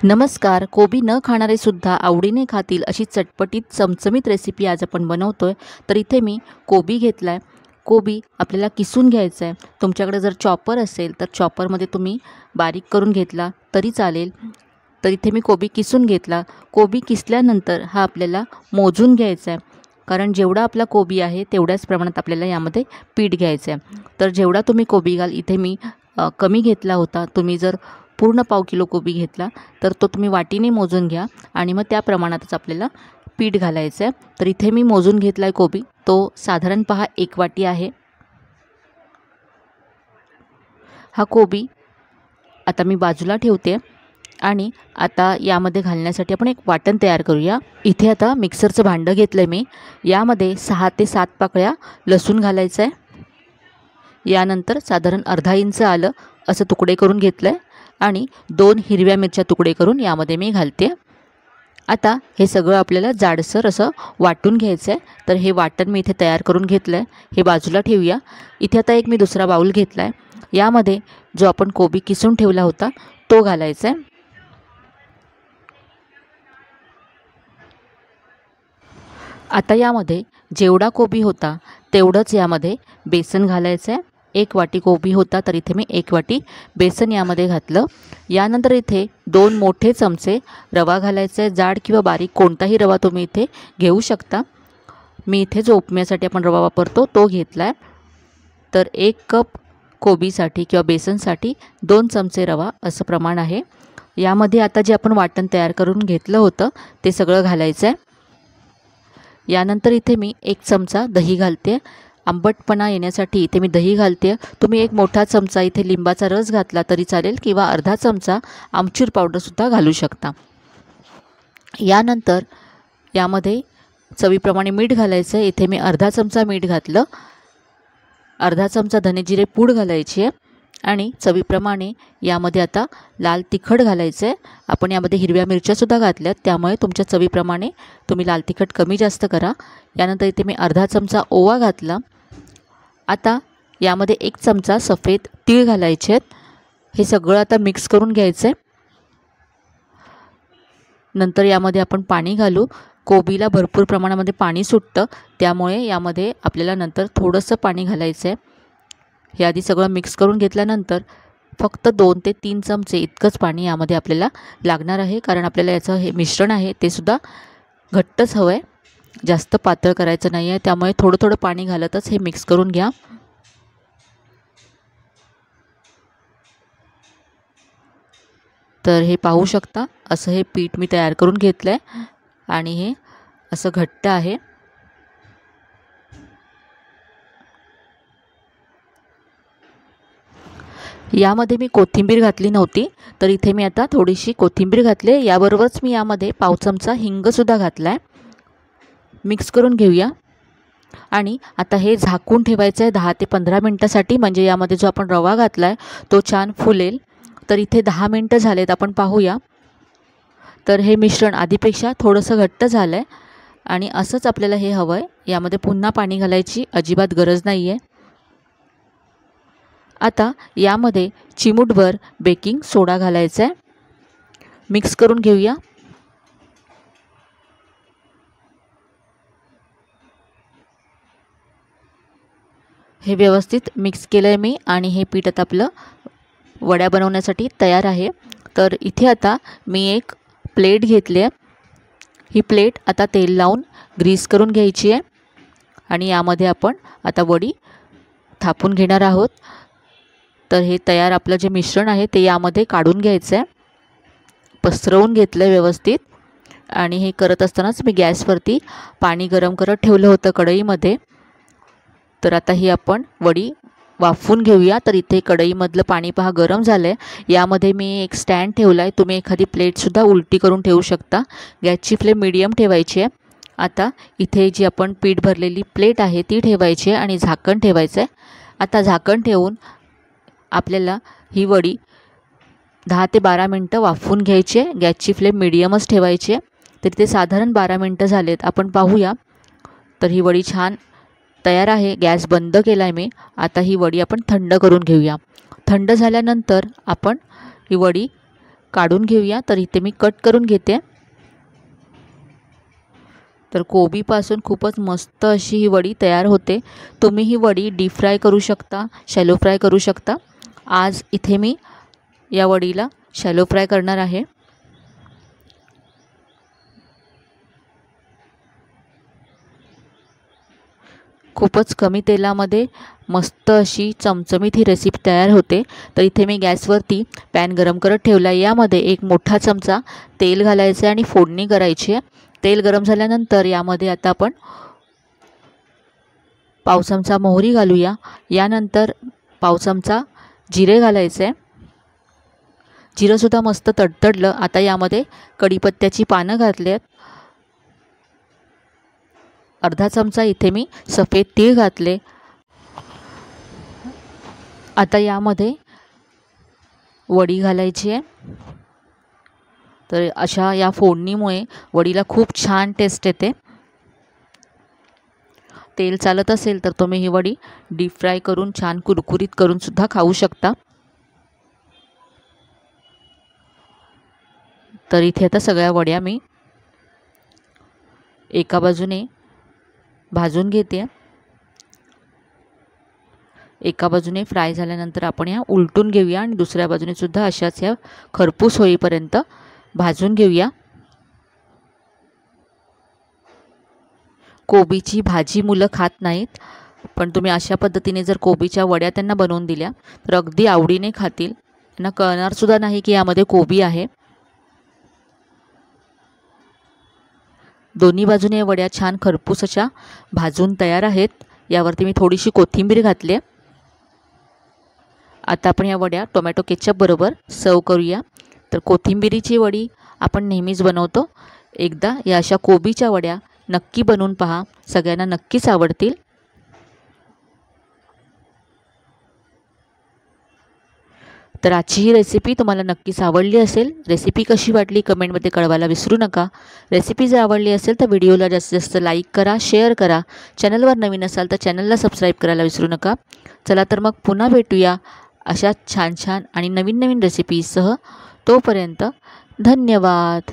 नमस्कार. कोबी न खाणारे सुद्धा आवडीने खातील अशी चटपटीत चमचमीत रेसिपी आज आपण बनवतोय. तर इथे मी कोबी घेतलाय. कोबी आपल्याला किसून घ्यायचा आहे. तुमच्याकडे जर चॉपर असेल तर चॉपरमध्ये तुम्ही बारीक करून घेतला तरी चालेल. तर इथे मी कोबी किसून घेतला. कोबी किसल्यानंतर हा आपल्याला मोजून घ्यायचा आहे, कारण जेवढा आपला कोबी आहे तेवढ्याच प्रमाणात आपल्याला यामध्ये पीठ घ्यायचं आहे. तर जेवढा तुम्ही कोबी घाल, इथे मी कमी घेतला होता. तुम्ही जर पूर्ण पाव किलो कोबी घेतला तर तो तुम्ही वाटीने मोजून घ्या आणि मग त्या प्रमाणातच आपल्याला पीठ घालायचं आहे. तर इथे मी मोजून घेतला आहे कोबी, तो साधारण पहा 1 वाटी आहे. हा कोबी आता मी बाजूला ठेवते आणि आता यामध्ये घालण्यासाठी आपण एक वाटण तयार करूया. इथे आता मिक्सरचं भांडं घेतलं आहे मी. यामध्ये 6 ते 7 पाकळ्या लसूण घालायचं आहे. यानंतर साधारण अर्धा इंच आलं असं तुकडे करून घेतलं आहे आणि 2 हिरव्या मिरच्या तुकडे करून यामध्ये मी घालते. आता हे सगळं आपल्याला जाडसर असं वाटून घ्यायचं आहे. तर हे वाटण मी इथे तयार करून घेतलं आहे, हे बाजूला ठेवूया. इथे आता एक मी दुसरा बाऊल घेतला आहे. यामध्ये जो आपण कोबी किसून ठेवला होता तो घालायचा आहे. आता यामध्ये जेवढा कोबी होता तेवढंच यामध्ये बेसन घालायचं आहे. 1 वाटी कोबी होता तर इथे मी 1 वाटी बेसन यामध्ये घातलं. यानंतर इथे 2 मोठे चमचे रवा घालायचा आहे. जाड किंवा बारीक कोणताही रवा तुम्ही इथे घेऊ शकता. मी इथे जो उपम्यासाठी आपण रवा वापरतो तो घेतला आहे. तर 1 कप कोबीसाठी किंवा बेसनसाठी 2 चमचे रवा असं प्रमाण आहे. यामध्ये आता जे आपण वाटण तयार करून घेतलं होतं ते सगळं घालायचं आहे. यानंतर इथे मी 1 चमचा दही घालते. आंबटपणा येण्यासाठी इथे मी दही घालते. तुम्ही 1 मोठा चमचा इथे लिंबाचा रस घातला तरी चालेल किंवा अर्धा चमचा आमचूर पावडरसुद्धा घालू शकता. यानंतर यामध्ये चवीप्रमाणे मीठ घालायचं आहे. इथे मी अर्धा चमचा मीठ घातलं. अर्धा चमचा धने जिरे पूड घालायची आहे आणि चवीप्रमाणे यामध्ये आता लाल तिखट घालायचं आहे. आपण यामध्ये हिरव्या मिरच्यासुद्धा घातल्यात, त्यामुळे तुमच्या चवीप्रमाणे तुम्ही लाल तिखट कमी जास्त करा. यानंतर इथे मी अर्धा चमचा ओवा घातला. आता यामध्ये 1 चमचा सफेद तीळ घालायचे आहेत. हे सगळं आता मिक्स करून घ्यायचं आहे. नंतर यामध्ये आपण पाणी घालू. कोबीला भरपूर प्रमाणामध्ये पाणी सुटतं, त्यामुळे यामध्ये आपल्याला नंतर थोडंसं पाणी घालायचं आहे. हे आधी सगळं मिक्स करून घेतल्यानंतर फक्त 2 ते 3 चमचे इतकंच पाणी यामध्ये आपल्याला लागणार आहे, कारण आपल्याला याचं हे मिश्रण आहे ते सुद्धा घट्टच हवं आहे, जास्त पातळ करायचं नाही आहे. त्यामुळे थोडं थोडं पाणी घालतच हे मिक्स करून घ्या. तर हे पाहू शकता, असं हे पीठ मी तयार करून घेतलं आहे आणि हे असं घट्ट आहे. यामध्ये मी कोथिंबीर घातली नव्हती, तर इथे मी आता थोडीशी कोथिंबीर घातली. याबरोबरच मी यामध्ये पाव चमचा हिंगसुद्धा घातला आहे. मिक्स करून घेऊया आणि आता हे झाकून ठेवायचं आहे 10 ते 15 मिनटासाठी, म्हणजे यामध्ये जो आपण रवा घातला आहे तो छान फुलेल. तर इथे 10 मिनटं झालेत, आपण पाहूया. तर हे मिश्रण आधीपेक्षा थोडंसं घट्ट झालं आहे आणि असंच आपल्याला हे हवं आहे. यामध्ये पुन्हा पाणी घालायची अजिबात गरज नाही आहे. आता यामध्ये चिमूटभर बेकिंग सोडा घालायचा आहे. मिक्स करून घेऊया. हे व्यवस्थित मिक्स केलं आहे मी आणि हे पीठ आता आपलं वड्या बनवण्यासाठी तयार आहे. तर इथे आता मी एक प्लेट घेतली आहे. ही प्लेट आता तेल लावून ग्रीस करून घ्यायची आहे आणि यामध्ये आपण आता वडी थापून घेणार आहोत. तर हे तयार आपलं जे मिश्रण आहे ते यामध्ये काढून घ्यायचं आहे. पसरवून घेतलं आहे व्यवस्थित आणि हे करत असतानाच मी गॅसवरती पाणी गरम करत ठेवलं होतं कढईमध्ये. तर आता ही आपण वडी वाफवून घेऊया. तर इथे कढईमधलं पाणी पहा गरम झालं आहे. यामध्ये मी एक स्टँड ठेवला आहे. तुम्ही एखादी प्लेटसुद्धा उलटी करून ठेवू शकता. गॅसची फ्लेम मीडियम ठेवायची आहे. आता इथे जी आपण पीठ भरलेली प्लेट आहे ती ठेवायची आहे आणि झाकण ठेवायचं आहे. आता झाकण ठेवून आपल्याला ही वडी 10 ते 12 मिनटं वाफवून घ्यायची आहे. गॅसची फ्लेम मीडियमच ठेवायची आहे. तर ते साधारण 12 मिनटं झालेत, आपण पाहूया. तर ही वडी छान तयार आहे. गॅस बंद केला आहे मी. आता ही वडी आपण थंड करून घेऊया. थंड झाल्यानंतर आपण ही वडी काढून घेऊया. तर इथे मी कट करून घेते. तर कोबीपासून खूपच मस्त अशी ही वडी तयार होते. तुम्ही ही वडी डीप फ्राय करू शकता, शॅलो फ्राय करू शकता. आज इथे मी या वडीला शॅलो फ्राय करणार आहे. खूपच कमी तेलामध्ये मस्त अशी चमचमीत ही रेसिपी तयार होते. तर इथे मी गॅसवरती पॅन गरम करत ठेवला. यामध्ये एक मोठा चमचा तेल घालायचे आणि फोडणी करायची आहे. तेल गरम झाल्यानंतर यामध्ये आता आपण पाव चमचा मोहरी घालूया. यानंतर पाव चमचा जिरे घालायचे. जिरंसुद्धा मस्त तडतडलं. आता यामध्ये कढीपत्त्याची पानं घातलेत. अर्धा चमचा इथे मी सफेद तीळ घातले. आता यामध्ये वडी घालायची आहे. तर अशा या फोडणीमुळे वडीला खूप छान टेस्ट येते. तेल चालत असेल तर तुम्ही ही वडी डीप फ्राय करून छान कुरकुरीत करून सुद्धा खाऊ शकता. तर इथे आता सगळ्या वड्या मी एका बाजूने भाजून घेते. एका बाजूने फ्राय झाल्यानंतर आपण या उलटून घेऊया आणि दुसऱ्या बाजूने सुद्धा अशाच या खरपूस होईपर्यंत भाजून घेऊया. कोबीची भाजी मुलं खात नाहीत, पण तुम्ही अशा पद्धतीने जर कोबीच्या वड्या त्यांना बनवून दिल्या तर अगदी आवडीने खातील. त्यांना कळणार सुद्धा नाही की यामध्ये कोबी आहे. दोन्ही बाजूने वड्या छान खरपूस अशा भाजून तयार आहेत. यावरती मी थोडीशी कोथिंबीर घातली आहे. आता आपण या वड्या टोमॅटो केचप बरोबर सर्व करूया. तर कोथिंबीरीची वडी आपण नेहमीच बनवतो. एकदा या अशा कोबीच्या वड्या नक्की बनवून पहा, सगळ्यांना नक्कीच आवडतील. तर आजची ही रेसिपी तुम्हाला नक्कीच आवडली असेल. रेसिपी कशी वाटली कमेंटमध्ये कळवायला विसरू नका. रेसिपी जर आवडली असेल तर व्हिडिओला जास्तीत जास्त लाईक करा, शेअर करा. चॅनलवर नवीन असाल तर चॅनलला सबस्क्राईब करायला विसरू नका. चला तर मग पुन्हा भेटूया अशा छान छान आणि नवीन नवीन रेसिपीसह. तोपर्यंत धन्यवाद.